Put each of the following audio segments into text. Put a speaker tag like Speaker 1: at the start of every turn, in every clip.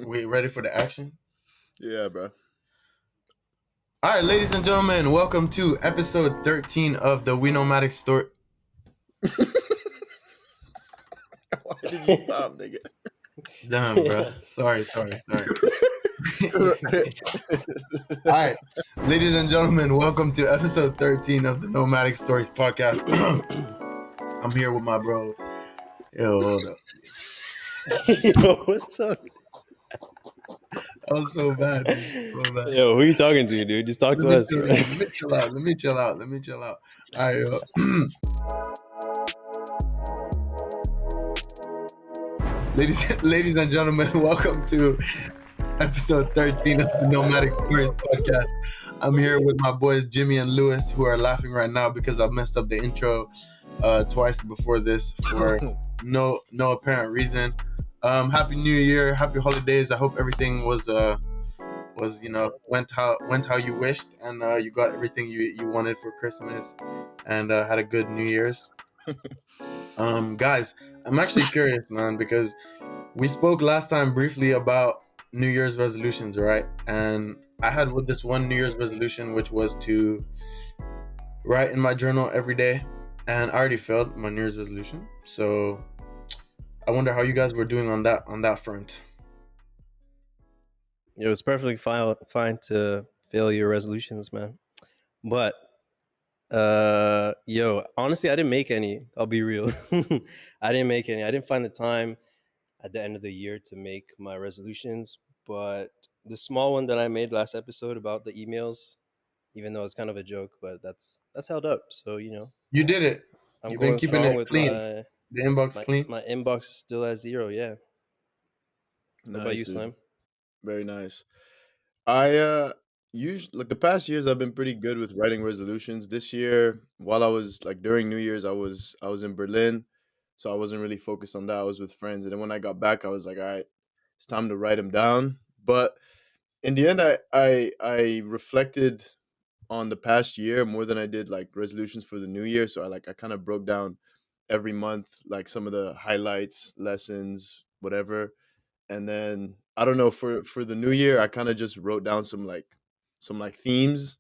Speaker 1: We ready for the action?
Speaker 2: Yeah, bro.
Speaker 1: All right, ladies and gentlemen, welcome to episode 13 of the We.Nomadic story.
Speaker 2: Why did you stop, nigga?
Speaker 1: Damn, bro. Sorry. All right, ladies and gentlemen, welcome to episode 13 of the Nomadic Stories podcast. I'm here with my bro. Yo, hold up.
Speaker 3: Yo, what's up?
Speaker 1: That was so bad, dude. So bad.
Speaker 3: Yo, who are you talking to, dude? Just talk to us, bro.
Speaker 1: Let me chill out. Let me chill out. All right, yo. Ladies and gentlemen, welcome to episode 13 of the Nomadic Stories podcast. I'm here with my boys Jimmy and Lewis, who are laughing right now because I messed up the intro twice before this for no apparent reason. Happy New Year, happy holidays. I hope everything was went how you wished, and you got everything you wanted for Christmas, and had a good New Year's. Guys, I'm actually curious, man, because we spoke last time briefly about New Year's resolutions, right? And I had with this one New Year's resolution, which was to write in my journal every day, and I already failed my New Year's resolution. So I wonder how you guys were doing on that front.
Speaker 3: It was perfectly fine to fail your resolutions, man. But yo, honestly, I didn't make any. I'll be real. I didn't make any. I didn't find the time at the end of the year to make my resolutions. But the small one that I made last episode about the emails, even though it's kind of a joke, but that's held up. So
Speaker 1: You did it.
Speaker 3: I'm
Speaker 1: You've been
Speaker 3: going
Speaker 1: keeping
Speaker 3: strong
Speaker 1: it
Speaker 3: with
Speaker 1: clean. The inbox clean.
Speaker 3: my inbox is still at 0. Yeah. What about you,
Speaker 2: dude.
Speaker 3: Slim?
Speaker 2: Very nice. I usually like the past years I've been pretty good with writing resolutions. This year, while I was like during New Year's, I was in Berlin, so I wasn't really focused on that. I was with friends, and then when I got back, I was like, all right, it's time to write them down. But in the end, I reflected on the past year more than I did like resolutions for the new year. So I kind of broke down every month like some of the highlights, lessons, whatever. And then I don't know, for the new year I kind of just wrote down some themes,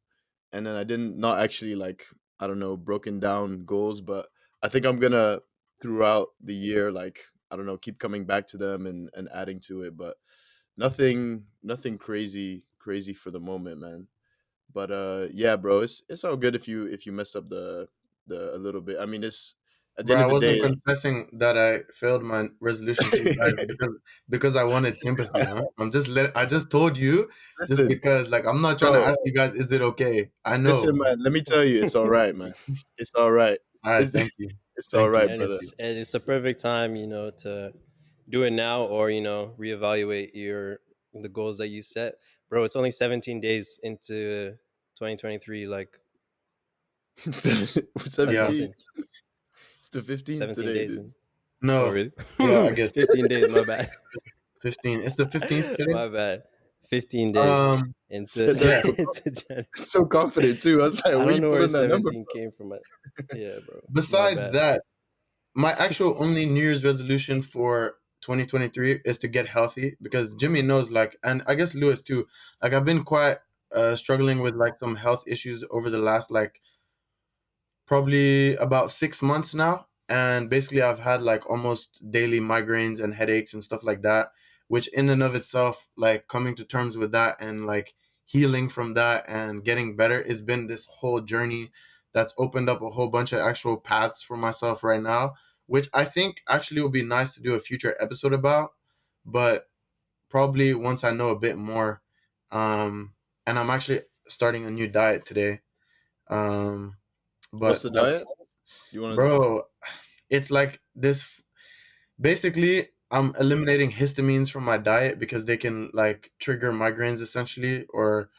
Speaker 2: and then I didn't not actually like, I don't know, broken down goals, but I think I'm gonna throughout the year, like, I don't know, keep coming back to them and adding to it, but nothing crazy for the moment, man. But yeah, bro, it's all good if you messed up the a little bit. I mean, it's at the
Speaker 1: Bro,
Speaker 2: end
Speaker 1: I
Speaker 2: of the day,
Speaker 1: wasn't confessing that I failed my resolution to you guys because I wanted sympathy, huh? I just told you just
Speaker 2: listen,
Speaker 1: because, like, I'm not trying to
Speaker 2: bro,
Speaker 1: ask you guys, is it okay? I know.
Speaker 2: listen, man. Let me tell you, it's all right, man. It's all right.
Speaker 1: All right,
Speaker 2: It's
Speaker 1: thank you.
Speaker 2: it's all
Speaker 1: Thank you.
Speaker 2: right,
Speaker 3: And
Speaker 2: brother.
Speaker 3: it's a perfect time, to do it now, or reevaluate the goals that you set, bro. It's only 17 days into 2023. Like, that's
Speaker 1: Yeah.
Speaker 2: 17.
Speaker 3: nothing.
Speaker 2: It's the 15th
Speaker 3: 17
Speaker 2: today,
Speaker 3: days
Speaker 2: dude.
Speaker 3: in. Oh,
Speaker 1: No.
Speaker 3: really?
Speaker 1: Yeah, I guess
Speaker 3: 15 days. My bad.
Speaker 1: 15. It's the 15th today.
Speaker 3: My bad. 15 days into
Speaker 2: That's
Speaker 1: Yeah.
Speaker 2: so
Speaker 3: into January.
Speaker 2: so confident too. I was like,
Speaker 3: I
Speaker 2: where
Speaker 3: don't
Speaker 2: you
Speaker 3: know where
Speaker 2: pulling that number
Speaker 3: 17 came from. Yeah, bro. My
Speaker 1: Besides
Speaker 3: bad.
Speaker 1: that, my actual only New Year's resolution for 2023 is to get healthy because Jimmy knows, like, and I guess Lewis too. Like, I've been quite struggling with like some health issues over the last like probably about 6 months now. And basically, I've had like almost daily migraines and headaches and stuff like that, which in and of itself, like coming to terms with that and like healing from that and getting better, has been this whole journey that's opened up a whole bunch of actual paths for myself right now, which I think actually would be nice to do a future episode about. But probably once I know a bit more. And I'm actually starting a new diet today. Um,
Speaker 2: What's
Speaker 1: but
Speaker 2: the
Speaker 1: that's
Speaker 2: diet? You want to?
Speaker 1: Bro, it's like this. Basically, I'm eliminating histamines from my diet because they can like trigger migraines essentially, or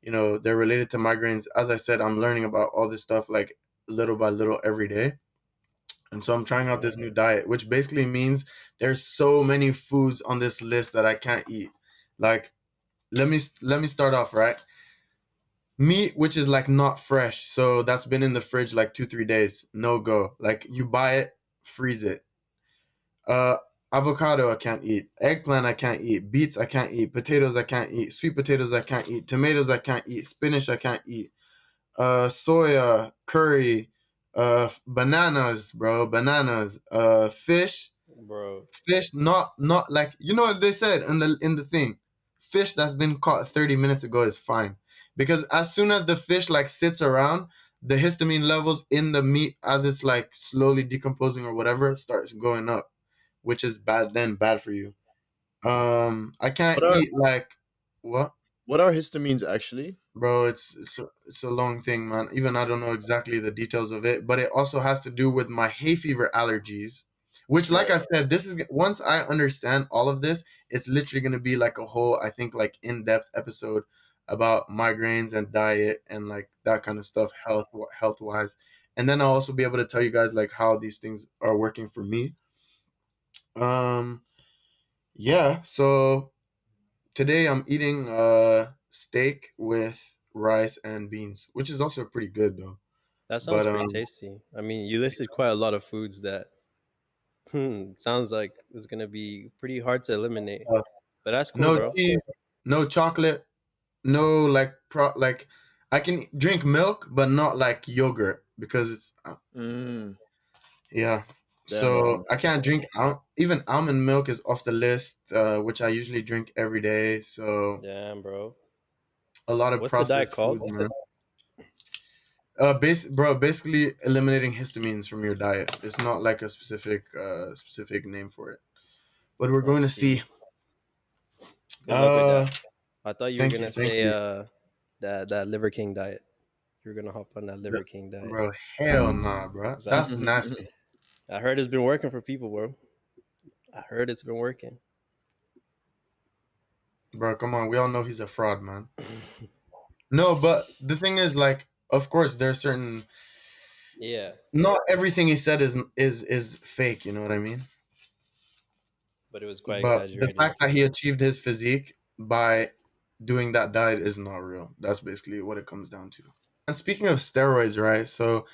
Speaker 1: they're related to migraines. As I said, I'm learning about all this stuff like little by little every day. And so I'm trying out this new diet, which basically means there's so many foods on this list that I can't eat. Like, let me start off, right? Meat, which is like not fresh, so that's been in the fridge like 2 3 days, no go. Like, you buy it, freeze it. Avocado I can't eat. Eggplant I can't eat. Beets I can't eat. Potatoes I can't eat. Sweet potatoes I can't eat. Tomatoes I can't eat. Spinach I can't eat. Soya, curry, bananas, bro, bananas,
Speaker 3: bro.
Speaker 1: fish, not like you know what they said in the thing, fish that's been caught 30 minutes ago is fine, because as soon as the fish like sits around, the histamine levels in the meat as it's like slowly decomposing or whatever starts going up, which is bad. Then bad for you. I can't
Speaker 2: What are
Speaker 1: eat like what.
Speaker 2: what are histamines actually?
Speaker 1: Bro, it's a long thing, man. Even I don't know exactly the details of it, but it also has to do with my hay fever allergies. Which, like
Speaker 2: Right.
Speaker 1: I said, this is once I understand all of this, it's literally gonna be like a whole, I think, like in-depth episode about migraines and diet and like that kind of stuff, health wise. And then I'll also be able to tell you guys like how these things are working for me. Um, yeah. So today I'm eating steak with rice and beans, which is also pretty good though.
Speaker 3: That sounds
Speaker 1: But
Speaker 3: pretty tasty. I mean, you listed quite a lot of foods that sounds like it's gonna be pretty hard to eliminate.
Speaker 1: uh,
Speaker 3: But that's cool,
Speaker 1: no
Speaker 3: bro.
Speaker 1: cheese, no chocolate, no like like I can drink milk, but not like yogurt because it's
Speaker 2: Mm,
Speaker 1: yeah.
Speaker 2: damn,
Speaker 1: So
Speaker 2: damn.
Speaker 1: I can't drink even almond milk is off the list, which I usually drink every day. So
Speaker 3: Damn, bro.
Speaker 1: a lot of
Speaker 3: What's the diet
Speaker 1: processed
Speaker 3: called?
Speaker 1: foods, man. Basically eliminating histamines from your diet. It's not like a specific name for it. But we're
Speaker 3: I
Speaker 1: going to see.
Speaker 3: see. Good luck with
Speaker 1: Uh,
Speaker 3: that. I thought you were
Speaker 1: thank you,
Speaker 3: gonna
Speaker 1: thank
Speaker 3: say
Speaker 1: you,
Speaker 3: that Liver King diet. You were gonna hop on that Liver King diet.
Speaker 1: bro. Hell nah, bro.
Speaker 3: 'Cause
Speaker 1: That's nasty,
Speaker 3: I heard it's been working for people, bro. I heard it's been working.
Speaker 1: bro. Come on, we all know he's a fraud, man. No, but the thing is, like, of course, there's certain.
Speaker 3: Yeah,
Speaker 1: Not everything he said is fake. You know what I mean?
Speaker 3: but it was quite
Speaker 1: But the
Speaker 3: exaggerated.
Speaker 1: fact that he achieved his physique by doing that diet is not real. That's basically what it comes down to. And speaking of steroids, right? So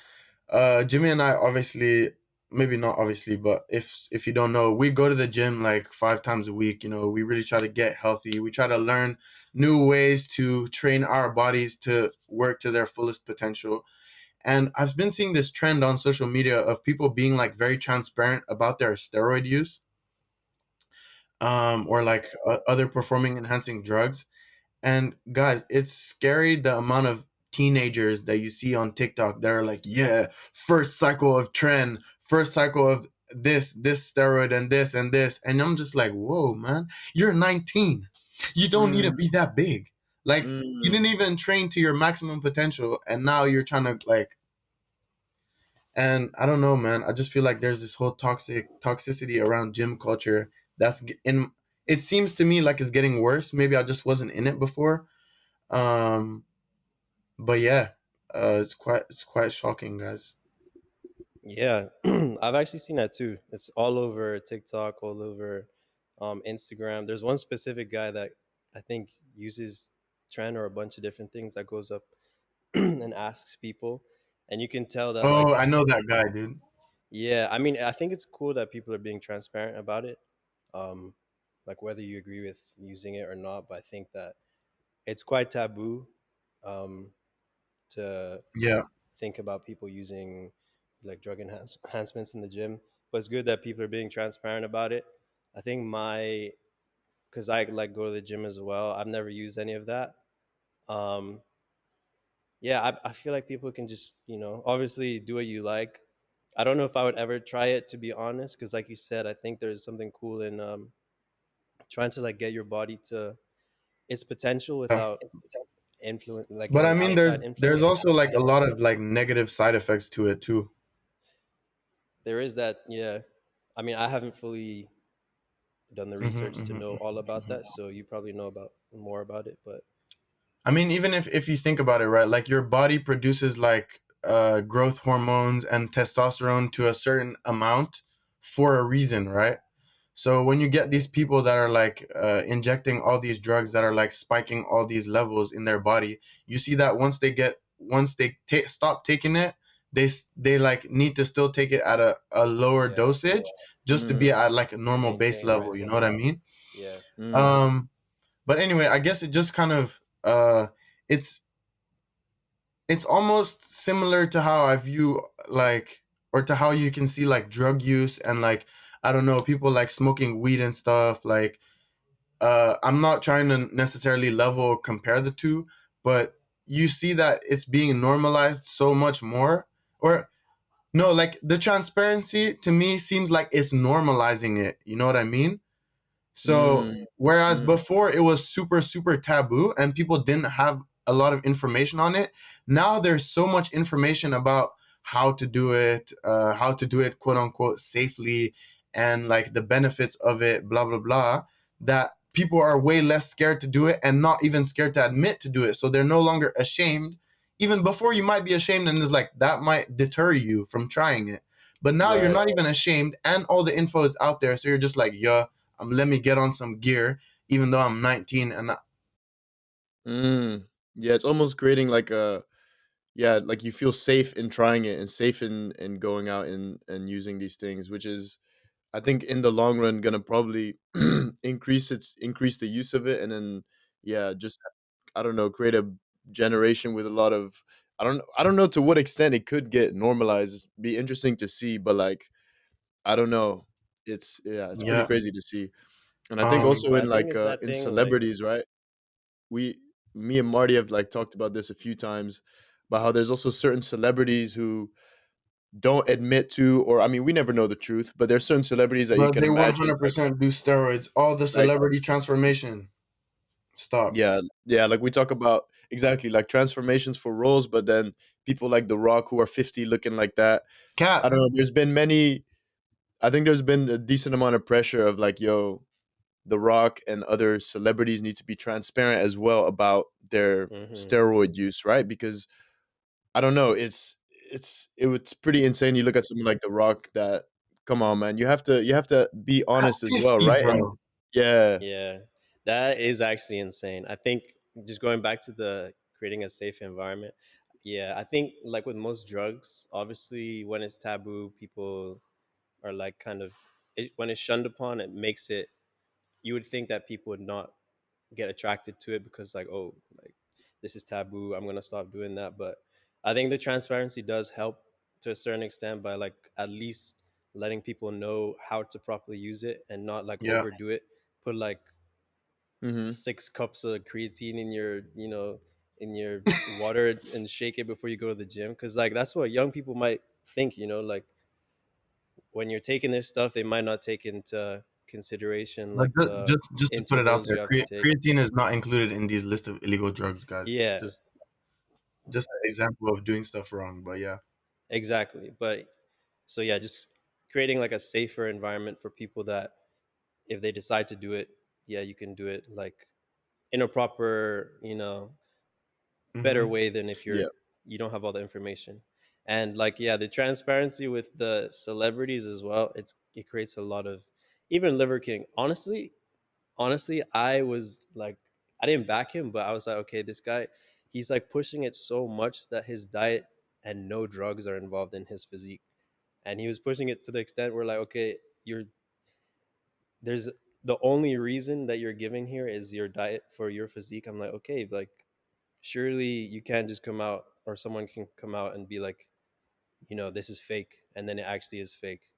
Speaker 1: Jimmy and I obviously, maybe not obviously, but if you don't know, we go to the gym like 5 times a week. You know, we really try to get healthy. We try to learn new ways to train our bodies to work to their fullest potential. And I've been seeing this trend on social media of people being like very transparent about their steroid use, or like other performing enhancing drugs. And guys, it's scary the amount of teenagers that you see on TikTok that are like, yeah, first cycle of trend, first cycle of this steroid and this and this. And I'm just like, whoa, man, you're 19. You don't need to
Speaker 2: Mm,
Speaker 1: be that big. Like, you
Speaker 2: mm.
Speaker 1: didn't even train to your maximum potential. And now you're trying to like, and I don't know, man. I just feel like there's this whole toxicity around gym culture that's in. It seems to me like it's getting worse. Maybe I just wasn't in it before. Um, but yeah, it's quite shocking, guys.
Speaker 3: Yeah, I've actually seen that too. It's all over TikTok, all over Instagram. There's one specific guy that I think uses trend or a bunch of different things that goes up and asks people, and you can tell that
Speaker 1: Oh,
Speaker 3: like,
Speaker 1: I know that guy, dude.
Speaker 3: yeah, I mean, I think it's cool that people are being transparent about it. Um, like whether you agree with using it or not, but I think that it's quite taboo um, to
Speaker 1: Yeah.
Speaker 3: think about people using like enhancements in the gym. But it's good that people are being transparent about it. I think because I like go to the gym as well. I've never used any of that. Um, yeah, I feel like people can just obviously do what you like. I don't know if I would ever try it, to be honest, because like you said, I think there's something cool in trying to like get your body to its potential
Speaker 1: Yeah.
Speaker 3: without influence, like
Speaker 1: But I
Speaker 3: any
Speaker 1: mean,
Speaker 3: outside
Speaker 1: there's
Speaker 3: influence.
Speaker 1: also like a lot of like negative side effects to it too.
Speaker 3: There is that, yeah. I mean, I haven't fully done the
Speaker 1: Hmm,
Speaker 3: research to know all about
Speaker 1: hmm.
Speaker 3: that, so you probably know about more about it. But
Speaker 1: I mean, even if you think about it, right? Like your body produces like growth hormones and testosterone to a certain amount for a reason, right? So when you get these people that are like injecting all these drugs that are like spiking all these levels in their body, you see that once they stop taking it, they like need to still take it at a lower
Speaker 3: yeah,
Speaker 1: dosage just to be
Speaker 2: Mm,
Speaker 1: at like a normal base
Speaker 3: Maintain,
Speaker 1: level.
Speaker 3: right?
Speaker 1: You know what I mean?
Speaker 3: Yeah.
Speaker 2: mm,
Speaker 1: Um, but anyway, I guess it just kind of it's it's almost similar to how I view like, or to how you can see like drug use and like, I don't know, people like smoking weed and stuff. Like, I'm not trying to necessarily level compare the two, but you see that it's being normalized so much more. Or no, like the transparency to me seems like it's normalizing it. You know what I mean? So
Speaker 2: mm,
Speaker 1: whereas
Speaker 2: mm.
Speaker 1: before it was super super taboo and people didn't have a lot of information on it, now there's so much information about how to do it quote unquote safely, and like the benefits of it, blah blah blah, that people are way less scared to do it and not even scared to admit to do it. So they're no longer ashamed. Even before you might be ashamed, and it's like that might deter you from trying it. But now you're
Speaker 2: Right.
Speaker 1: not even ashamed and all the info is out there. So you're just like, yeah, let me get on some gear, even though I'm 19. And
Speaker 2: Mm. Yeah, it's almost creating like a, yeah, like you feel safe in trying it and safe in going out and using these things, which is, I think, in the long run gonna probably increase the use of it, and then yeah, just, I don't know, create a generation with a lot of, I don't know to what extent it could get normalized. Be interesting to see, but like, I don't know. It's, yeah, it's pretty
Speaker 1: yeah,
Speaker 2: crazy to see. And I think
Speaker 1: um,
Speaker 2: also
Speaker 3: But I
Speaker 2: in
Speaker 3: think
Speaker 2: like
Speaker 3: it's that
Speaker 2: in
Speaker 3: thing like,
Speaker 2: celebrities, right? We Me and Marty have like talked about this a few times, about how there's also certain celebrities who don't admit to, or I mean, we never know the truth, but there's certain celebrities that you
Speaker 1: but
Speaker 2: can
Speaker 1: they
Speaker 2: imagine, like,
Speaker 1: 100% do steroids. All the
Speaker 2: like
Speaker 1: celebrity transformation. Stop.
Speaker 2: yeah, yeah, like we talk about exactly like transformations for roles, but then people like The Rock who are 50 looking like that. I
Speaker 1: Cap.
Speaker 2: don't know. There's been many. I think there's been a decent amount of pressure of like, yo, The Rock and other celebrities need to be transparent as well about their
Speaker 3: hmm
Speaker 2: steroid use, right? Because I don't know, it's pretty insane. You look at someone like The Rock, that, come on, man, you have to be
Speaker 1: At
Speaker 2: honest as well,
Speaker 1: 50,
Speaker 2: right? And
Speaker 1: bro.
Speaker 2: yeah,
Speaker 3: Yeah, that is actually insane. I think just going back to the creating a safe environment. Yeah, I think like with most drugs, obviously when it's taboo, people are like kind of when it's shunned upon, it makes it. You would think that people would not get attracted to it because like, oh, like this is taboo, I'm gonna stop doing that. But I think the transparency does help to a certain extent by like at least letting people know how to properly use it and not like
Speaker 1: Yeah.
Speaker 3: overdo it. Put like
Speaker 2: hmm
Speaker 3: 6 cups of creatine in your, in your water and shake it before you go to the gym, because like that's what young people might think, like when you're taking this stuff they might not take into consideration
Speaker 1: But
Speaker 3: like the
Speaker 1: just to put it out
Speaker 3: intervals
Speaker 1: there,
Speaker 3: you have to take.
Speaker 1: creatine is not included in these list of illegal drugs, guys.
Speaker 3: Yeah,
Speaker 1: Just an example of doing stuff wrong. But yeah.
Speaker 3: exactly. But so yeah, just creating like a safer environment for people that if they decide to do it, yeah, you can do it like in a proper, better
Speaker 1: Hmm.
Speaker 3: way than if
Speaker 2: yeah,
Speaker 3: you don't have all the information. And like, yeah, the transparency with the celebrities as well, it creates a lot of, even Liver King, honestly, I was like, I didn't back him, but I was like, okay, this guy, he's like pushing it so much that his diet and no drugs are involved in his physique. And he was pushing it to the extent where like, okay, you're there's the only reason that you're giving here is your diet for your physique. I'm like, okay, like surely you can't just come out, or someone can come out and be like, this is fake, and then it actually is fake.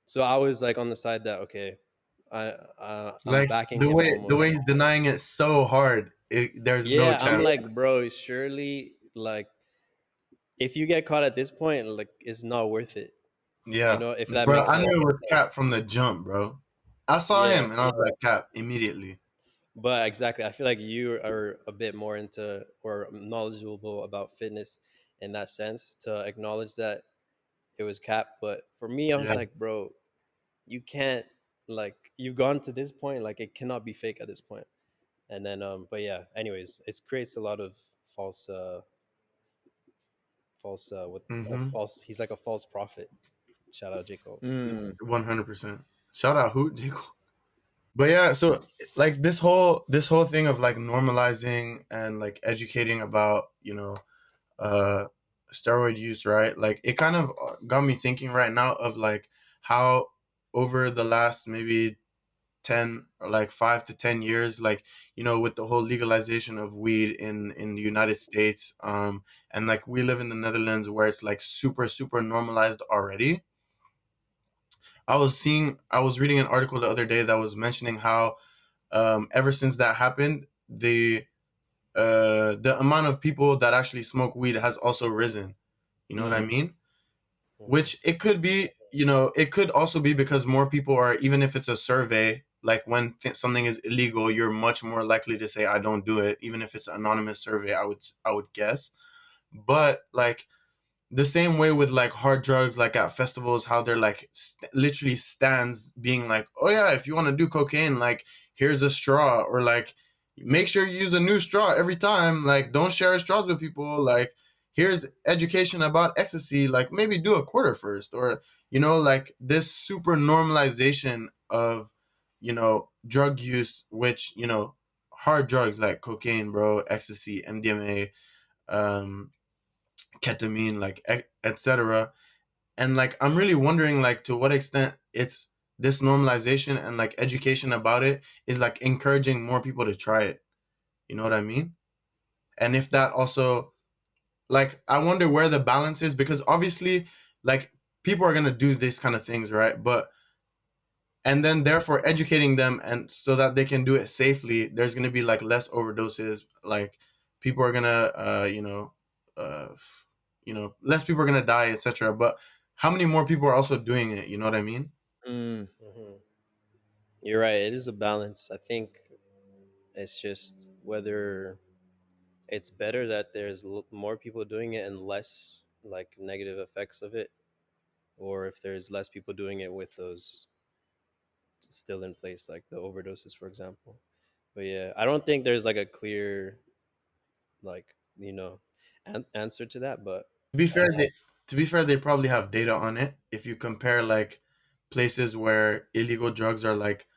Speaker 3: So I was like on the side that okay, I'm
Speaker 1: Like
Speaker 3: backing
Speaker 1: the
Speaker 3: him
Speaker 1: way
Speaker 3: almost.
Speaker 1: he's denying it so hard, there's no
Speaker 3: Yeah, I'm
Speaker 1: chance.
Speaker 3: like, bro, surely like if you get caught at this point, like it's not worth it.
Speaker 1: Yeah,
Speaker 3: If that
Speaker 1: bro,
Speaker 3: makes
Speaker 1: I
Speaker 3: sense.
Speaker 1: knew it was Cap from the jump, bro. I saw
Speaker 3: Yeah,
Speaker 1: him and I was like, Cap immediately.
Speaker 3: but exactly, I feel like you are a bit more into or knowledgeable about fitness in that sense to acknowledge that it was cap. But for me, I was
Speaker 1: Yeah.
Speaker 3: like, bro, you can't, like you've gone to this point, like it cannot be fake at this point. And then but yeah, anyways, it creates a lot of false what
Speaker 1: Mm-hmm.
Speaker 3: false, he's like a false prophet. Shout out J. Cole.
Speaker 2: mm,
Speaker 1: 100%. Shout out who? J. Cole. But yeah, so like this whole thing of like normalizing and like educating about uh steroid use, right? Like it kind of got me thinking right now of like how over the last maybe 10 or like 5 to 10 years, like, with the whole legalization of weed in the United States, and like we live in the Netherlands where it's like super super normalized already. I was reading an article the other day that was mentioning how, ever since that happened, the amount of people that actually smoke weed has also risen. You know what I
Speaker 2: Mm,
Speaker 1: mean?
Speaker 3: Mhm.
Speaker 1: Which it could be, it could also be because more people are, even if it's a survey, like when something is illegal, you're much more likely to say I don't do it, even if it's an anonymous survey. I would guess. But like, the same way with like hard drugs, like at festivals, how they're like literally stands being like, oh yeah, if you want to do cocaine, like here's a straw, or like make sure you use a new straw every time, like don't share straws with people, like here's education about ecstasy, like maybe do a quarter first, or like this super normalization of drug use, which hard drugs like cocaine, bro, ecstasy, MDMA, um ketamine, like etc. And like I'm really wondering like to what extent it's this normalization and like education about it is like encouraging more people to try it. You know what I mean? And if that also, like, I wonder where the balance is, because obviously, like, people are gonna do these kind of things, right? But and then therefore educating them, and so that they can do it safely, there's going to be like less overdoses, like people are going to less people are going to die, etc. But how many more people are also doing it, you know what I mean?
Speaker 2: mm,
Speaker 3: Mhm. You're right. It is a balance. I think it's just whether it's better that there's more people doing it and less like negative effects of it, or if there's less people doing it with those still in place, like the overdoses, for example. But yeah, I don't think there's like a clear, like, answer to that. But
Speaker 1: to be fair they to be fair, they probably have data on it. If you compare like places where illegal drugs are like,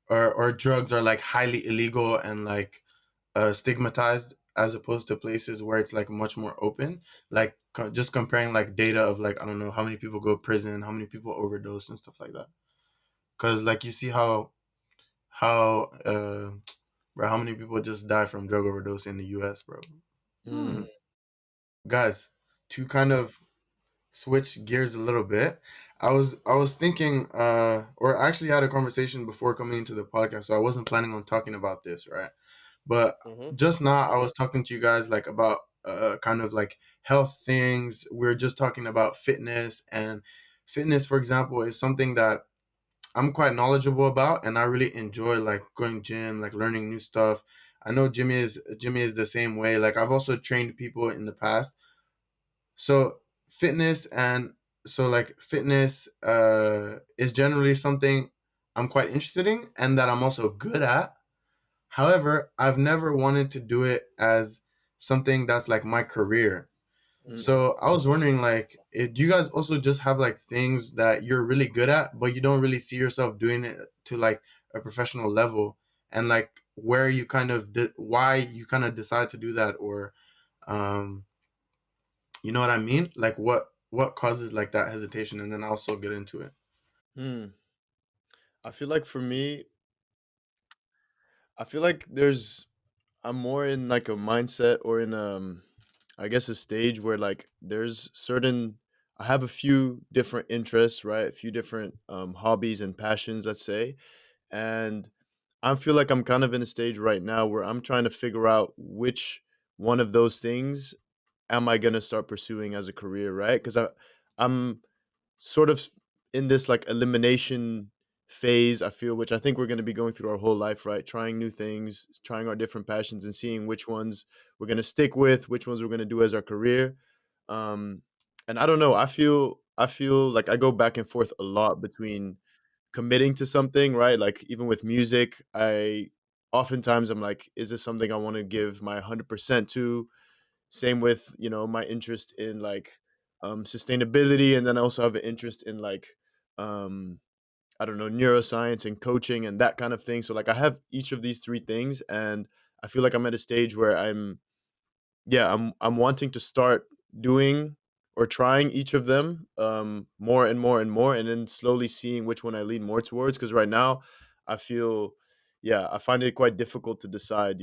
Speaker 1: or drugs are like highly illegal and like stigmatized, as opposed to places where it's like much more open, like just comparing like data of like, I don't know how many people go to prison, how many people overdose and stuff like that. Because like you see how bro, how many people just die from drug overdose in the US, bro. Hmm.
Speaker 2: mm,
Speaker 1: Guys, to kind of switch gears a little bit, I was thinking, or I actually had a conversation before coming into the podcast, so I wasn't planning on talking about this, right? But
Speaker 3: Mhm.
Speaker 1: just now I was talking to you guys like about kind of like health things. We are just talking about fitness, and fitness, for example, is something that I'm quite knowledgeable about, and I really enjoy like going gym, like learning new stuff. I know Jimmy is the same way. Like I've also trained people in the past. So fitness and fitness is generally something I'm quite interested in and that I'm also good at. However, I've never wanted to do it as something that's like my career.
Speaker 2: mm,
Speaker 3: Mhm.
Speaker 1: So I was wondering, like, do you guys also just have like things that you're really good at, but you don't really see yourself doing it to like a professional level, and like where you kind of why you kind of decide to do that, or um, you know what I mean? Like what causes like that hesitation, and then I'll also get into it.
Speaker 2: mm. I feel like for me, I feel like I'm more in like a mindset or in I guess a stage where like there's certain I have a few different interests, right? A few different hobbies and passions, let's say. And I feel like I'm kind of in a stage right now where I'm trying to figure out which one of those things am I going to start pursuing as a career, right? Cuz I'm sort of in this like elimination phase, I feel, which I think we're going to be going through our whole life, right? Trying new things, trying our different passions and seeing which ones we're going to stick with, which ones we're going to do as our career. um and I don't know, I feel like I go back and forth a lot between committing to something, right? Like even with music, I oftentimes I'm like, is this something I want to give my 100% to? Same with, my interest in like sustainability, and then I also have an interest in like um I don't know, neuroscience and coaching and that kind of thing. So like I have each of these three things, and I feel like I'm at a stage where I'm wanting to start doing or trying each of them more and more and more, and then slowly seeing which one I lean more towards. Because right now, I feel, yeah, I find it quite difficult to decide.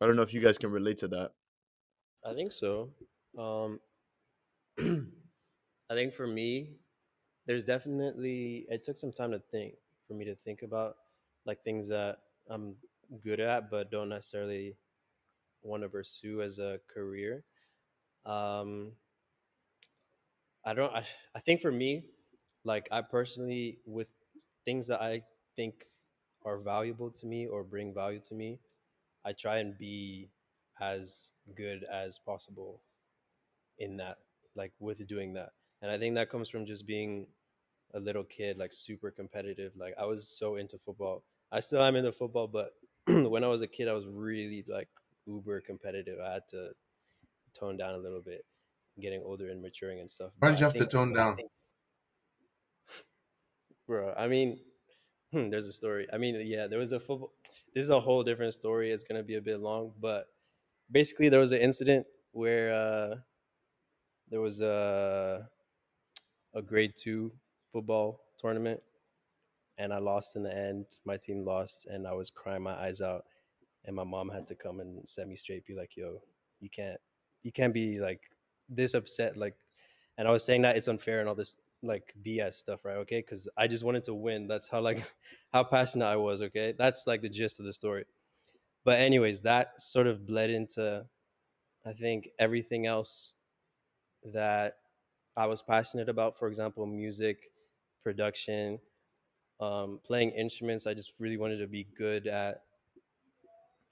Speaker 2: I don't know if you guys can relate to that.
Speaker 3: I think so. Um, I think for me, there's definitely it took some time to think for me to think about like things that I'm good at but don't necessarily want to pursue as a career. Um, I don't. I think for me, like I personally, with things that I think are valuable to me or bring value to me, I try and be as good as possible in that, like with doing that. And I think that comes from just being a little kid, like super competitive. Like I was so into football. I still am into football, but when I was a kid, I was really like uber competitive. I had to tone down a little bit, getting older and maturing and stuff.
Speaker 1: Why
Speaker 3: But
Speaker 1: did
Speaker 3: I
Speaker 1: you have to
Speaker 3: think,
Speaker 1: tone down?
Speaker 3: bro, I mean, there's a story. I mean, yeah, there was a football. This is a whole different story. It's gonna be a bit long, but basically, there was an incident where there was a grade 2 football tournament, and I lost in the end. My team lost, and I was crying my eyes out. And my mom had to come and set me straight, be like, "Yo, you can't, you can't be like this upset." Like, and I was saying that it's unfair and all this like BS stuff, right? Okay, because I just wanted to win. That's how like how passionate I was. Okay, that's like the gist of the story. But anyways, that sort of bled into I think everything else that I was passionate about. For example, music, production, playing instruments. I just really wanted to be good at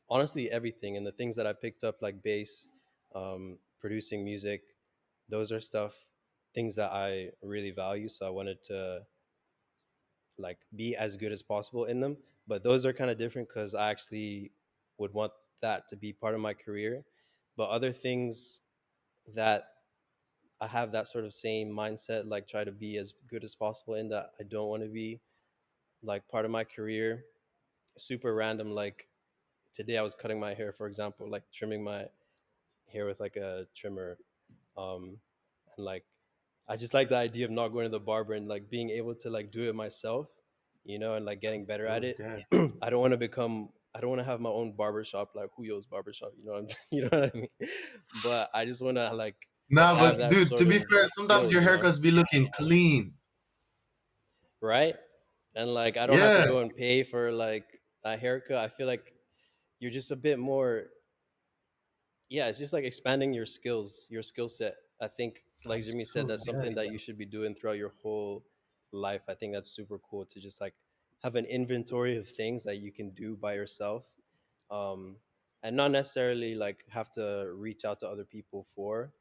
Speaker 3: honestly everything, and the things that I picked up like bass, producing music, those are stuff things that I really value, so I wanted to like be as good as possible in them. But those are kind of different because I actually would want that to be part of my career. But other things that I have that sort of same mindset, like try to be as good as possible in that, I don't want to be like part of my career super random. Like today I was cutting my hair, for example, like trimming my hair with like a trimmer, um and like I just like the idea of not going to the barber and like being able to like do it myself, and like getting
Speaker 1: That's
Speaker 3: better
Speaker 1: so
Speaker 3: at it.
Speaker 1: dead.
Speaker 3: I don't want to have my own barbershop like Huyo's barbershop, you know what I mean? But I just want to like
Speaker 1: Nah,
Speaker 3: have
Speaker 1: but
Speaker 3: that
Speaker 1: dude, to
Speaker 3: sort
Speaker 1: be
Speaker 3: of
Speaker 1: fair, sometimes
Speaker 3: skill,
Speaker 1: your haircuts be looking clean.
Speaker 3: right? And like I don't have to
Speaker 1: Yeah.
Speaker 3: go and pay for like a haircut. I feel like you're just a bit more, yeah, it's just like expanding your skill set. I think like
Speaker 1: That's
Speaker 3: Jimmy said,
Speaker 1: so
Speaker 3: that's
Speaker 1: dead.
Speaker 3: something that you should be doing throughout your whole life. I think that's super cool to just like have an inventory of things that you can do by yourself, um, and not necessarily like have to reach out to other people for.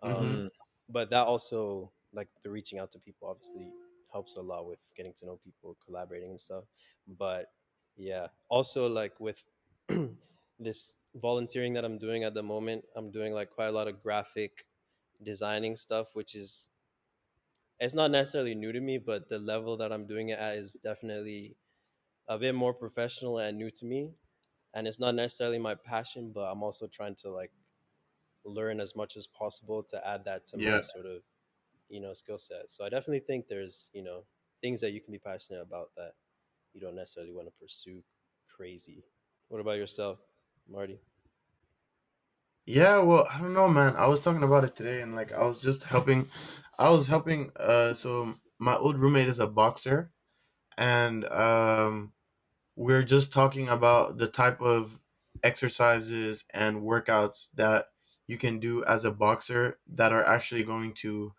Speaker 1: Mm-hmm.
Speaker 3: Um,
Speaker 2: Mm,
Speaker 3: but that also like the reaching out to people obviously helps a lot with getting to know people, collaborating and stuff. But yeah, also like with this volunteering that I'm doing at the moment, I'm doing like quite a lot of graphic designing stuff, which is it's not necessarily new to me, but the level that I'm doing it at is definitely a bit more professional and new to me. And it's not necessarily my passion, but I'm also trying to like learn as much as possible to add that to my
Speaker 1: Yeah.
Speaker 3: sort of skill set. So I definitely think there's things that you can be passionate about that you don't necessarily want to pursue crazy. What about yourself, Marty?
Speaker 1: Yeah, well, I don't know, man. I was talking about it today, and like I was helping so my old roommate is a boxer, and we're just talking about the type of exercises and workouts that you can do as a boxer that are actually going to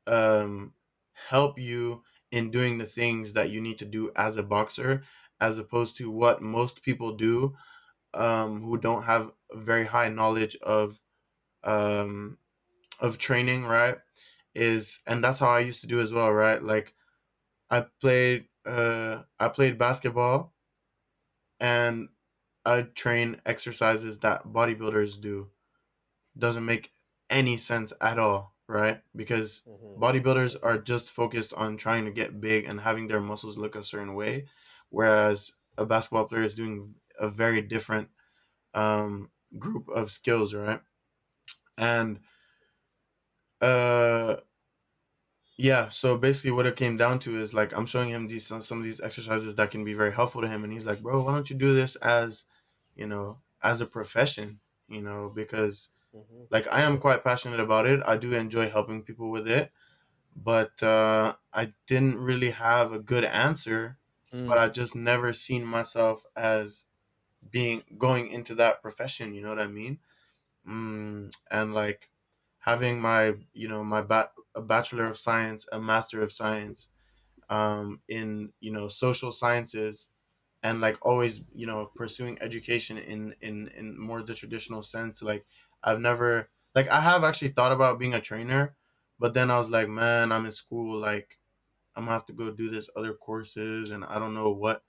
Speaker 1: um help you in doing the things that you need to do as a boxer, as opposed to what most people do, who don't have a very high knowledge um of training, right? Is and that's how I used to do as well, right? Like I played basketball, and I train exercises that bodybuilders do. Doesn't make any sense at all, right? Because
Speaker 3: Hmm.
Speaker 1: bodybuilders are just focused on trying to get big and having their muscles look a certain way, whereas a basketball player is doing a very different group of skills, right? And uh yeah, so basically what it came down to is like I'm showing him these some of these exercises that can be very helpful to him, and he's like, "Bro, why don't you do this as, as a profession, because
Speaker 3: Mm-hmm.
Speaker 1: like I am quite passionate about it. I do enjoy helping people with it, but I didn't really have a good answer, but
Speaker 2: Mm,
Speaker 1: I just never seen myself as being going into that profession, you know what I mean? And like having my a bachelor of science, a master of science, in social sciences, and like always pursuing education in more the traditional sense. Like I've never, like I have actually thought about being a trainer, but then I was like, man, I'm in school, like I'm gonna have to go do this other courses and I don't know what.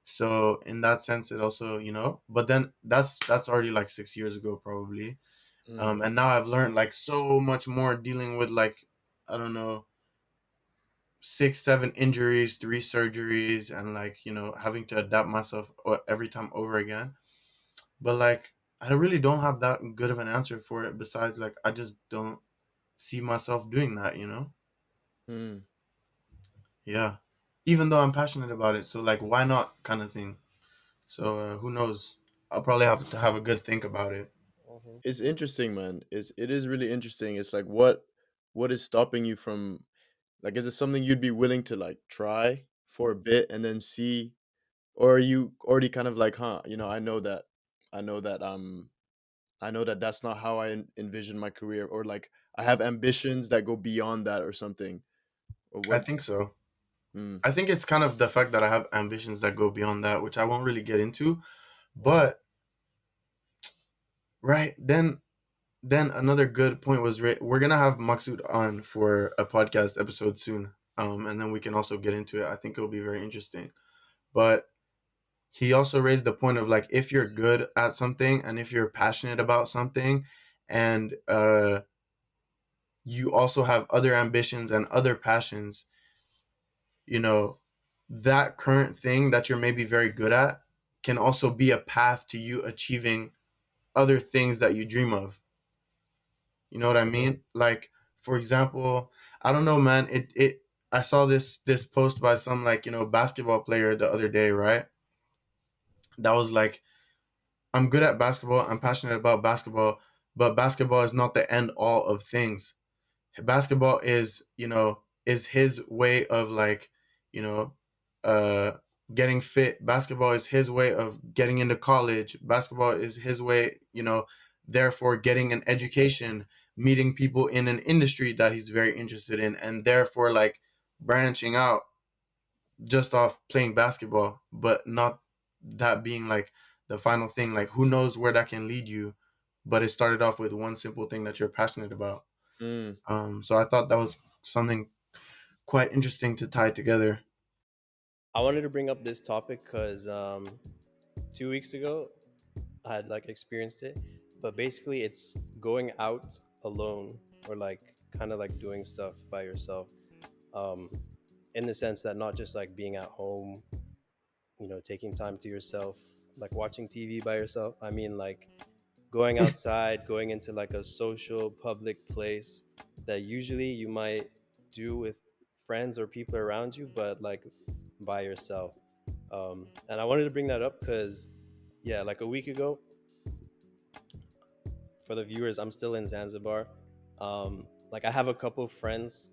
Speaker 1: So in that sense, it also, but then that's already like 6 years ago probably.
Speaker 2: mm,
Speaker 1: And now I've learned like so much more dealing with like, I don't know, 6, 7 injuries, 3 surgeries, and like having to adapt myself every time over again. But like I really don't have that good of an answer for it. Besides, like I just don't see myself doing that.
Speaker 2: mm.
Speaker 1: Yeah. Even though I'm passionate about it, so like why not, kind of thing. So who knows? I'll probably have to have a good think about it.
Speaker 3: Mm-hmm.
Speaker 2: It's interesting, man. It is really interesting. It's like what is stopping you from, like, is it something you'd be willing to like try for a bit and then see, or are you already kind of like, huh, I know that I know that that's not how I envision my career, or like I have ambitions that go beyond that or something, or
Speaker 1: I
Speaker 2: what?
Speaker 1: think so.
Speaker 2: Mm,
Speaker 1: I think it's kind of the fact that I have ambitions that go beyond that, which I won't really get into. But right then another good point was, we're gonna have Maksud on for a podcast episode soon, and then we can also get into it. I think it'll be very interesting. But he also raised the point of like if you're good at something and if you're passionate about something, and you also have other ambitions and other passions, you know, that current thing that you're maybe very good at can also be a path to you achieving other things that you dream of. You know what I mean? Like, for example, I don't know, man. It I saw this post by some like basketball player the other day, right? That was like, I'm good at basketball. I'm passionate about basketball, but basketball is not the end all of things. Basketball is his way of like, you know uh getting fit. Basketball is his way of getting into college. Basketball is his way, therefore getting an education, meeting people in an industry that he's very interested in, and therefore like branching out just off playing basketball, but not that being like the final thing. Like who knows where that can lead you, but it started off with one simple thing that you're passionate about.
Speaker 2: mm,
Speaker 1: So I thought that was something quite interesting to tie together.
Speaker 3: I wanted to bring up this topic because 2 weeks ago I had like experienced it, but basically it's going out alone or like kind of like doing stuff by yourself. Um, in the sense that not just like being at home, taking time to yourself, like watching TV by yourself. I mean, like going outside, going into like a social public place that usually you might do with friends or people around you, but like by yourself. And I wanted to bring that up because, yeah, like a week ago, for the viewers, I'm still in Zanzibar. Like I have a couple friends,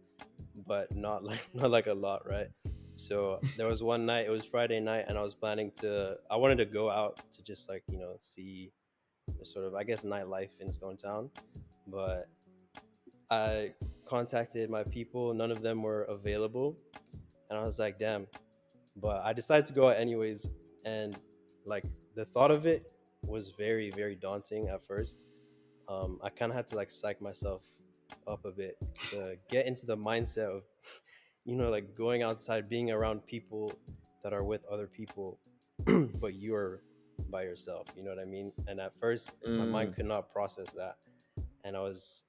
Speaker 3: but not like not like a lot, right? So there was one night, it was Friday night, and I wanted to go out to just like see the sort of, I guess, nightlife in Stone Town, but I contacted my people, none of them were available, and I was like, damn. But I decided to go out anyways, and like the thought of it was very very daunting at first. I kind of had to like psych myself up a bit to get into the mindset of, like going outside, being around people that are with other people, but you're by yourself. You know what I mean? And at first, my mind
Speaker 2: mm,
Speaker 3: could not process that, and I was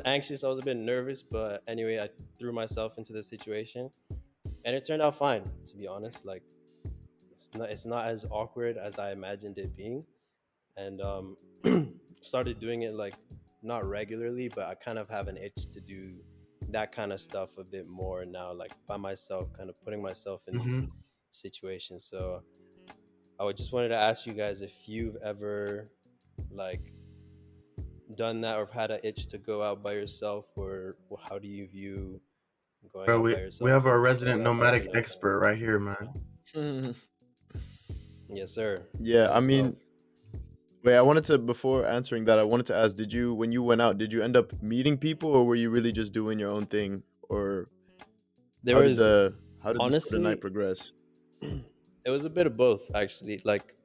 Speaker 3: anxious. I was a bit nervous, but anyway, I threw myself into the situation, and it turned out fine. To be honest, like it's not as awkward as I imagined it being, and started doing it like not regularly, but I kind of have an itch to do that kind of stuff a bit more now, like by myself, kind of putting myself in these
Speaker 1: Hmm.
Speaker 3: situations. So I would just wanted to ask you guys if you've ever like done that or had an itch to go out by yourself, or how do you view going
Speaker 1: Bro,
Speaker 3: out by
Speaker 1: we
Speaker 3: yourself
Speaker 1: have our
Speaker 3: or
Speaker 1: resident
Speaker 3: going out by
Speaker 1: nomadic
Speaker 3: yourself?
Speaker 1: expert right here, man.
Speaker 3: Yes, sir.
Speaker 2: Yeah,
Speaker 3: Let
Speaker 2: I
Speaker 3: us know.
Speaker 2: mean, wait, I wanted to, before answering that, I wanted to ask, did you, when you went out, did you end up meeting people, or were you really just doing your own thing? Or
Speaker 3: There was
Speaker 2: how did the sort of night
Speaker 3: honestly,
Speaker 2: progress?
Speaker 3: it was a bit of both actually. Like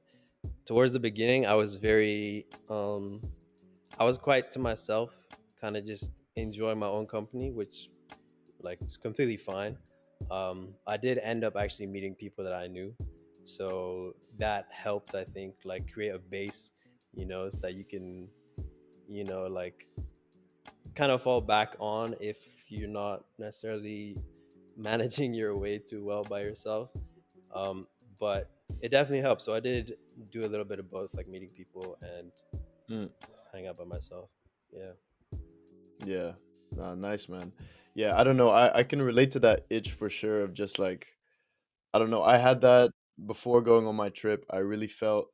Speaker 3: towards the beginning, I was very, I was quite to myself, kind of just enjoying my own company, which like is completely fine. I did end up actually meeting people that I knew, so that helped. I think like create a base, so that you can, like kind of fall back on if you're not necessarily managing your way too well by yourself. Um, but it definitely helps. So I did do a little bit of both, like meeting people and
Speaker 2: Mm,
Speaker 3: hang out by myself. Yeah.
Speaker 2: yeah, nice, man. Yeah, I don't know. I can relate to that itch for sure of just like, I don't know. I had that before going on my trip. I really felt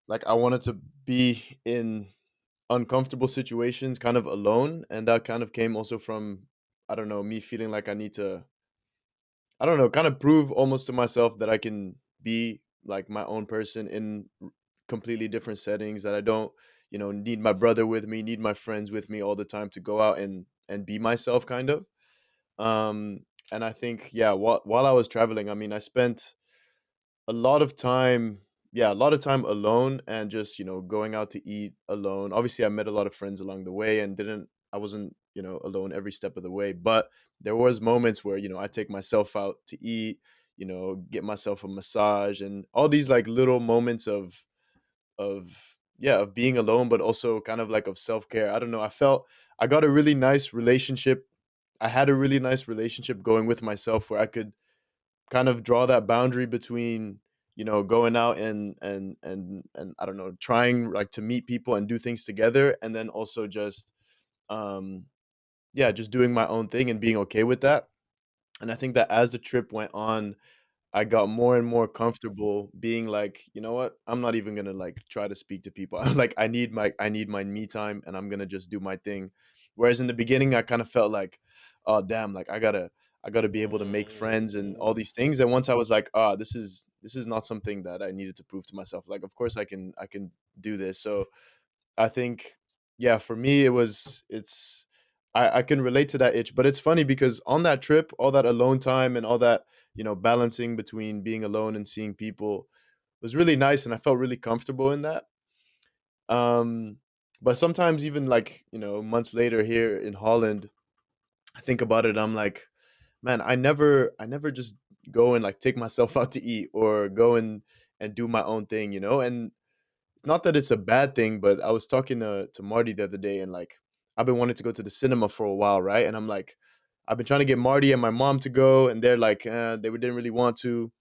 Speaker 2: like I wanted to be in uncomfortable situations kind of alone, and that kind of came also from, I don't know, me feeling like I need to, I don't know, kind of prove almost to myself that I can be like my own person in completely different settings, that I don't, need my brother with me, need my friends with me all the time to go out and be myself kind of. And I think, yeah, while I was traveling, I mean, I spent a lot of time, yeah, a lot of time alone, and just, going out to eat alone. Obviously I met a lot of friends along the way, and didn't I wasn't, alone every step of the way, but there was moments where, I take myself out to eat, get myself a massage, and all these like little moments of yeah, of being alone, but also kind of like of self-care. I don't know, I felt I got a really nice relationship. I had a really nice relationship going with myself, where I could kind of draw that boundary between, going out and I don't know, trying like to meet people and do things together, and then also just um yeah, just doing my own thing and being okay with that. And I think that as the trip went on, I got more and more comfortable being like, you know what, I'm not even gonna like try to speak to people. I'm like, I need my me time, and I'm gonna just do my thing. Whereas in the beginning, I kind of felt like, oh damn, like I gotta be able to make friends and all these things. And once I was like, ah, this is not something that I needed to prove to myself. Like, of course I can do this. So I think, yeah, for me, it's I can relate to that itch. But it's funny because on that trip, all that alone time and all that, balancing between being alone and seeing people was really nice, and I felt really comfortable in that. Um, but sometimes even like, months later here in Holland, I think about it, I'm like, man, I never just go and like take myself out to eat, or go and do my own thing, and not that it's a bad thing, but I was talking to Marty the other day, and like, I've been wanting to go to the cinema for a while, right? And I'm like, I've been trying to get Marty and my mom to go, and they're like, they didn't really want to.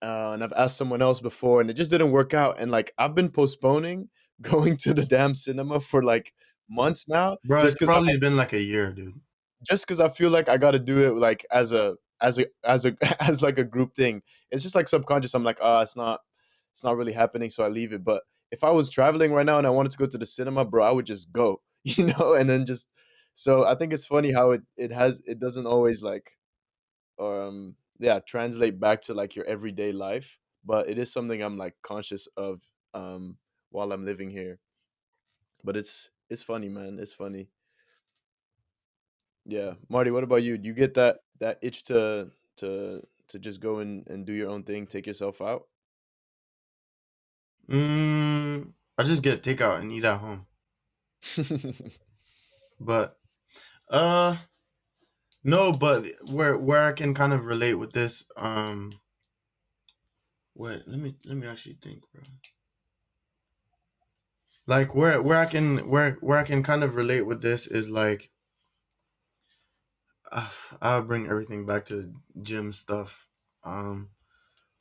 Speaker 2: And I've asked someone else before, and it just didn't work out. And like, I've been postponing going to the damn cinema for like months now,
Speaker 1: Bro, it's probably been like a year, dude.
Speaker 2: just because I feel like I got to do it like as a as like a group thing. It's just like subconscious. I'm like, it's not really happening, so I leave it. But if I was traveling right now and I wanted to go to the cinema, bro, I would just go, and then just. So I think it's funny how it doesn't always like yeah, translate back to like your everyday life, but it is something I'm like conscious of while I'm living here. But it's funny, man. It's funny. Yeah, Marty, what about you? Do you get that itch to just go and do your own thing, take yourself out?
Speaker 1: I just get takeout and eat at home. But uh no, but where I can kind of relate with this, wait, let me actually think, bro. Like where I can kind of relate with this is like, I'll bring everything back to gym stuff. My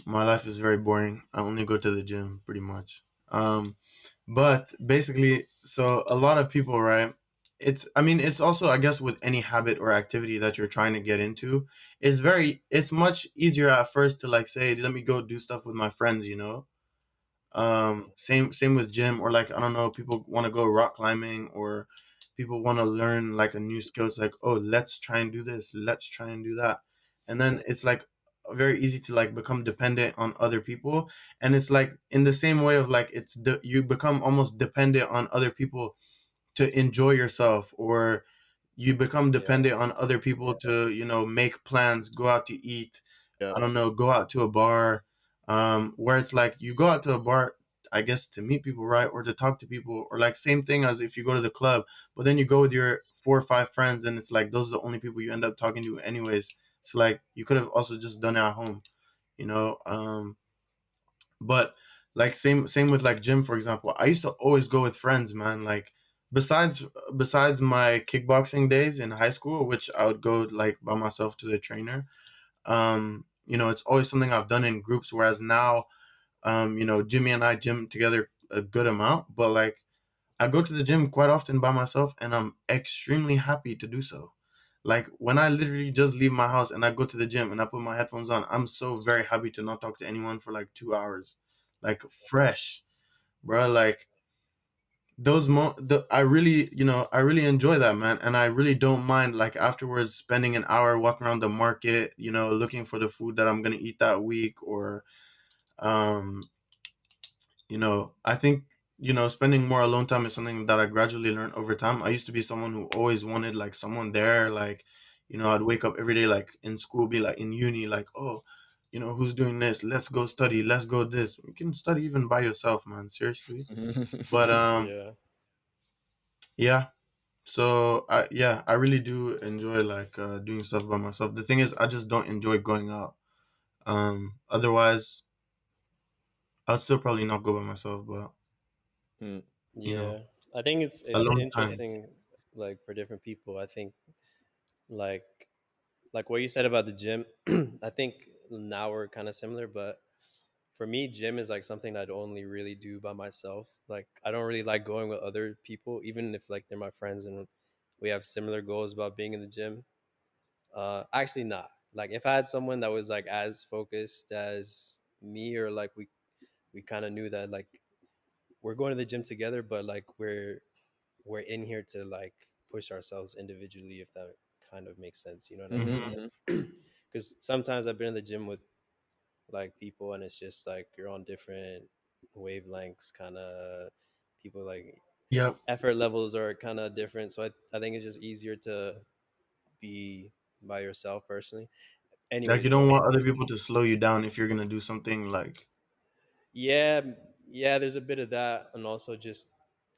Speaker 1: life is very boring. I only go to the gym pretty much. Um, but basically, so a lot of people, right? I mean, it's also, I guess, with any habit or activity that you're trying to get into, it's much easier at first to like say, let me go do stuff with my friends, you know? Same with gym, or like, I don't know, people want to go rock climbing, or people want to learn like a new skill. It's like, oh, let's try and do this, let's try and do that. And then it's like very easy to like become dependent on other people. And it's like in the same way of like, you become almost dependent on other people to enjoy yourself, or you become
Speaker 3: Yeah,
Speaker 1: dependent on other people to, make plans, go out to eat,
Speaker 2: Yeah.
Speaker 1: I don't know, go out to a bar. Where it's like you go out to a bar, I guess, to meet people, right? Or to talk to people, or like same thing as if you go to the club, but then you go with your 4 or 5 friends, and it's like those are the only people you end up talking to anyways. So like you could have also just done it at home, you know. But like same with like gym, for example. I used to always go with friends, man. Like besides besides my kickboxing days in high school, which I would go like by myself to the trainer. It's always something I've done in groups. Whereas now, Jimmy and I gym together a good amount, but like I go to the gym quite often by myself, and I'm extremely happy to do so. Like when I literally just leave my house and I go to the gym and I put my headphones on, I'm so very happy to not talk to anyone for like 2 hours, like fresh, bro. Like I really enjoy that, man, and I really don't mind like afterwards spending an hour walking around the market, looking for the food that I'm gonna eat that week, or um I think, spending more alone time is something that I gradually learned over time. I used to be someone who always wanted like someone there, like, I'd wake up every day, like in school, be like in uni, like, oh, who's doing this? Let's go study. Let's go this. You can study even by yourself, man. Seriously. But
Speaker 3: yeah,
Speaker 1: yeah. So I really do enjoy like doing stuff by myself. The thing is, I just don't enjoy going out. Otherwise, I'd still probably not go by myself, but
Speaker 2: Mm.
Speaker 1: you know,
Speaker 3: yeah. I think it's
Speaker 1: alone time.
Speaker 3: interesting, like for different people. I think like like what you said about the gym. I think now we're kind of similar, but for me, gym is like something I'd only really do by myself. Like I don't really like going with other people, even if like they're my friends and we have similar goals about being in the gym. Actually, not. Like if I had someone that was like as focused as me, or like we kind of knew that like we're going to the gym together, but like we're in here to like push ourselves individually, if that kind of makes sense. You know what I mean?
Speaker 2: Mhm,
Speaker 1: Hmm.
Speaker 2: mhm.
Speaker 3: Because sometimes I've been in the gym with like people, and it's just like you're on different wavelengths, kind of people like
Speaker 1: Yep.
Speaker 3: effort levels are kind of different. So I think it's just easier to be by yourself personally.
Speaker 1: Like you
Speaker 3: Anyways,
Speaker 1: don't want other people to slow you down if you're gonna do something like.
Speaker 3: yeah, yeah, there's a bit of that, and also just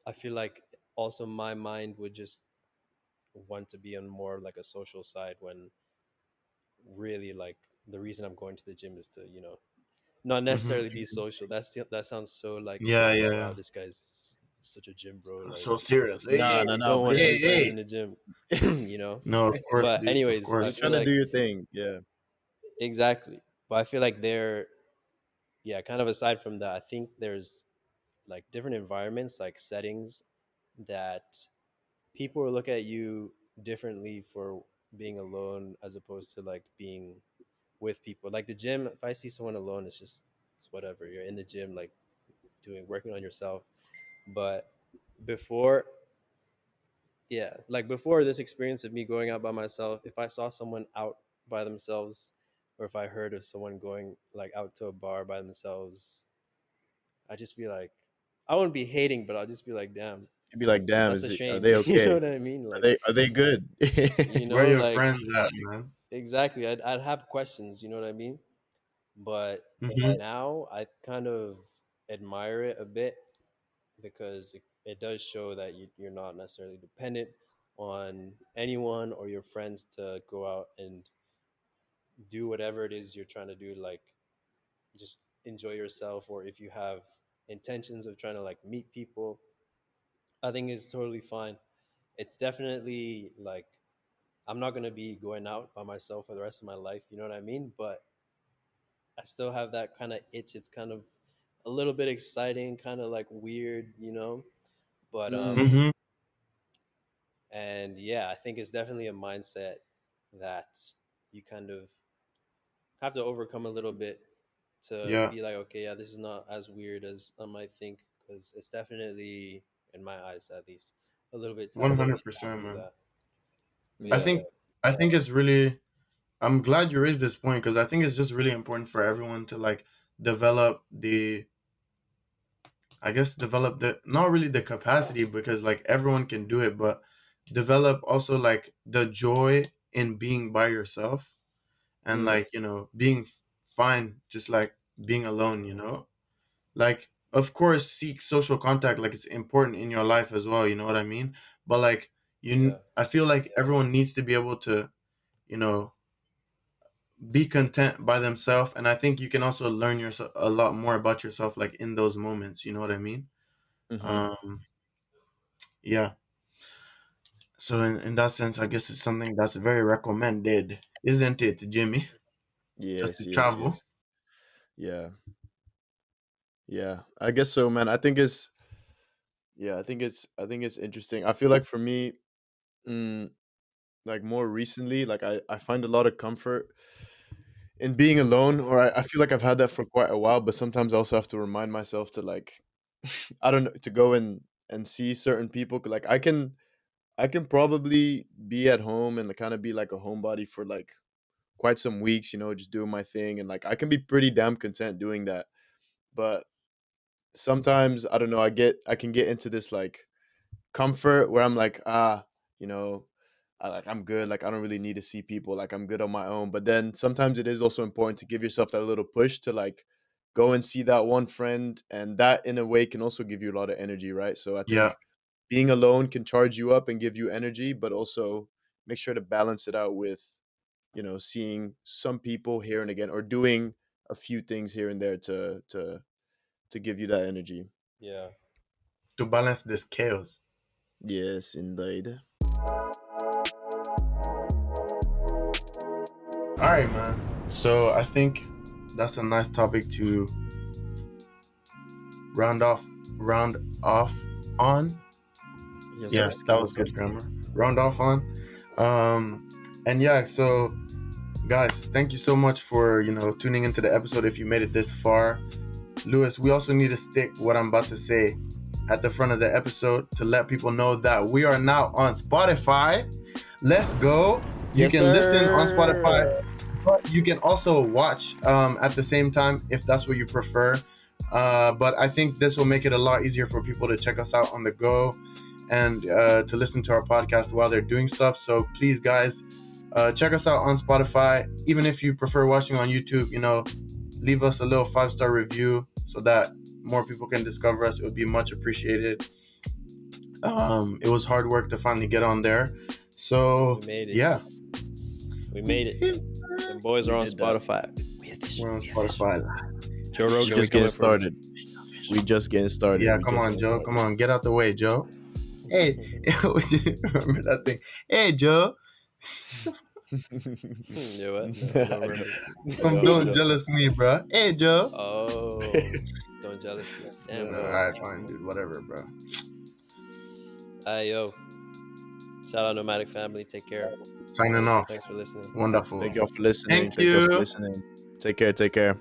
Speaker 3: I feel like also my mind would just want to be on more like a social side, when really like the reason I'm going to the gym is to, not
Speaker 1: Hmm.
Speaker 3: necessarily be social. That sounds so like,
Speaker 1: Yeah, yeah,
Speaker 3: wow,
Speaker 1: yeah.
Speaker 3: this guy's such a gym bro.
Speaker 1: So
Speaker 3: Like
Speaker 1: serious. Hey,
Speaker 2: No, no,
Speaker 1: hey,
Speaker 2: no,
Speaker 3: don't want
Speaker 2: but
Speaker 1: hey,
Speaker 3: any friends
Speaker 1: hey.
Speaker 3: in the gym,
Speaker 1: No, of course,
Speaker 3: But
Speaker 1: dude. Of
Speaker 3: anyways, I
Speaker 2: you're
Speaker 1: course.
Speaker 3: feel
Speaker 2: trying to do
Speaker 3: like
Speaker 2: your thing. Yeah.
Speaker 3: exactly. But I feel like yeah, kind of aside from that, I think there's like different environments, like settings that people will look at you differently for being alone as opposed to like being with people. Like the gym, if I see someone alone, it's whatever. You're in the gym, like doing working on yourself. But before, yeah, like before this experience of me going out by myself, if I saw someone out by themselves, or if I heard of someone going like out to a bar by themselves, I'd just be like, I wouldn't be hating, but I'll just be like, damn,
Speaker 2: You'd be like, "Damn,
Speaker 3: that's a
Speaker 2: are
Speaker 3: shame.
Speaker 2: they
Speaker 3: You know
Speaker 2: okay?
Speaker 3: what I mean?
Speaker 2: Are
Speaker 3: Like,
Speaker 2: they good?"
Speaker 1: Where are your
Speaker 3: like
Speaker 1: friends at, man?
Speaker 3: exactly. I'd have questions. You know what I mean? But
Speaker 1: Hmm.
Speaker 3: now I kind of admire it a bit, because it does show that you're not necessarily dependent on anyone or your friends to go out and do whatever it is you're trying to do, like just enjoy yourself, or if you have intentions of trying to like meet people, I think it's totally fine. It's definitely like I'm not going to be going out by myself for the rest of my life, you know what I mean? But I still have that kind of itch. It's kind of a little bit exciting, kind of like weird, But
Speaker 2: Mm,
Speaker 1: Mm-hmm.
Speaker 3: and yeah, I think it's definitely a mindset that you kind of have to overcome a little bit to
Speaker 1: Yeah.
Speaker 3: be like, okay, yeah, this is not as weird as I might think, because it's definitely, in my eyes at least, a little bit
Speaker 1: One
Speaker 3: taboo
Speaker 1: hundred
Speaker 3: to
Speaker 1: percent,
Speaker 3: do
Speaker 1: man.
Speaker 3: that.
Speaker 1: I
Speaker 3: Yeah,
Speaker 2: yeah.
Speaker 1: think I think it's really. I'm glad you raised this point because I think it's just really important for everyone to like develop the. I guess develop the not really the capacity because like everyone can do it, but develop also like the joy in being by yourself and
Speaker 2: Mm,
Speaker 1: like being fine just like being alone. Like of course seek social contact, like it's important in your life as well, you know what I mean? But like
Speaker 3: yeah,
Speaker 1: I feel like everyone needs to be able to you know be content by themselves, and I think you can also learn yourself a lot more about yourself like in those moments, you know what I mean?
Speaker 2: mm-hmm.
Speaker 1: um yeah, so in that sense I guess it's something that's very recommended, isn't it, Jimmy? Just to
Speaker 2: Yes, yes,
Speaker 1: travel.
Speaker 2: yes. Yeah, yeah. I guess so, man. I think it's yeah. I think it's interesting. I feel like for me, mm, like more recently, like I find a lot of comfort in being alone, or I feel like I've had that for quite a while. But sometimes I also have to remind myself to like, I don't know, to go and see certain people. Like I can probably be at home and kind of be like a homebody for like quite some weeks, just doing my thing, and like I can be pretty damn content doing that. But sometimes I don't know, I can get into this like comfort where I'm like, you know, I'm good. Like I don't really need to see people. Like I'm good on my own. But then sometimes it is also important to give yourself that little push to like go and see that one friend, and that in a way can also give you a lot of energy, right? So I
Speaker 1: Yeah,
Speaker 2: think being alone can charge you up and give you energy, but also make sure to balance it out with seeing some people here and again, or doing a few things here and there to give you that energy.
Speaker 3: yeah.
Speaker 1: to balance this chaos.
Speaker 2: Yes, indeed.
Speaker 1: All right, man. So I think that's a nice topic to round off round off on.
Speaker 3: Yes,
Speaker 1: Yeah,
Speaker 3: sir,
Speaker 1: that
Speaker 3: ski.
Speaker 1: was good grammar. Round off on. And yeah, so guys, thank you so much for tuning into the episode. If you made it this far, Lewis, we also need to stick what I'm about to say at the front of the episode to let people know that we are now on Spotify. Let's go. You
Speaker 3: Yes,
Speaker 1: can listen on
Speaker 3: sir.
Speaker 1: Spotify, but you can also watch at the same time if that's what you prefer. But I think this will make it a lot easier for people to check us out on the go and to listen to our podcast while they're doing stuff. So please, guys, check us out on Spotify. Even if you prefer watching on YouTube, leave us a little 5-star review so that more people can discover us. It would be much appreciated. It was hard work to finally get on there.
Speaker 3: We
Speaker 1: So
Speaker 3: made it.
Speaker 1: yeah,
Speaker 3: We
Speaker 1: we
Speaker 3: made it.
Speaker 1: did.
Speaker 3: Them boys
Speaker 2: We
Speaker 3: are on
Speaker 2: did that.
Speaker 3: Spotify. We official.
Speaker 1: We're on
Speaker 3: We official.
Speaker 1: Spotify.
Speaker 3: Joe
Speaker 2: We
Speaker 3: Rogan, we
Speaker 2: just getting
Speaker 3: coming for you.
Speaker 2: started. We just getting started.
Speaker 1: Yeah,
Speaker 2: We
Speaker 1: come
Speaker 2: just
Speaker 1: on,
Speaker 2: getting
Speaker 1: Joe.
Speaker 2: started.
Speaker 1: Come on, get out the way, Joe. Hey, would you remember that thing? Hey, Joe,
Speaker 3: Yeah, what? No, I don't
Speaker 2: I
Speaker 3: remember.
Speaker 1: come
Speaker 2: don't. I
Speaker 1: don't
Speaker 2: don't.
Speaker 1: jealous me, bro. Hey, Joe.
Speaker 3: Oh, don't jealous me. Damn,
Speaker 1: All
Speaker 3: bro.
Speaker 1: right, fine, dude. Whatever, bro.
Speaker 3: Hey, yo. Shout out Nomadic family. Take care.
Speaker 1: Signing off.
Speaker 3: Thanks for listening.
Speaker 1: Wonderful.
Speaker 2: Thank y'all for listening.
Speaker 1: Thank
Speaker 2: Thank y'all for
Speaker 1: you.
Speaker 2: listening. Take care. Take care.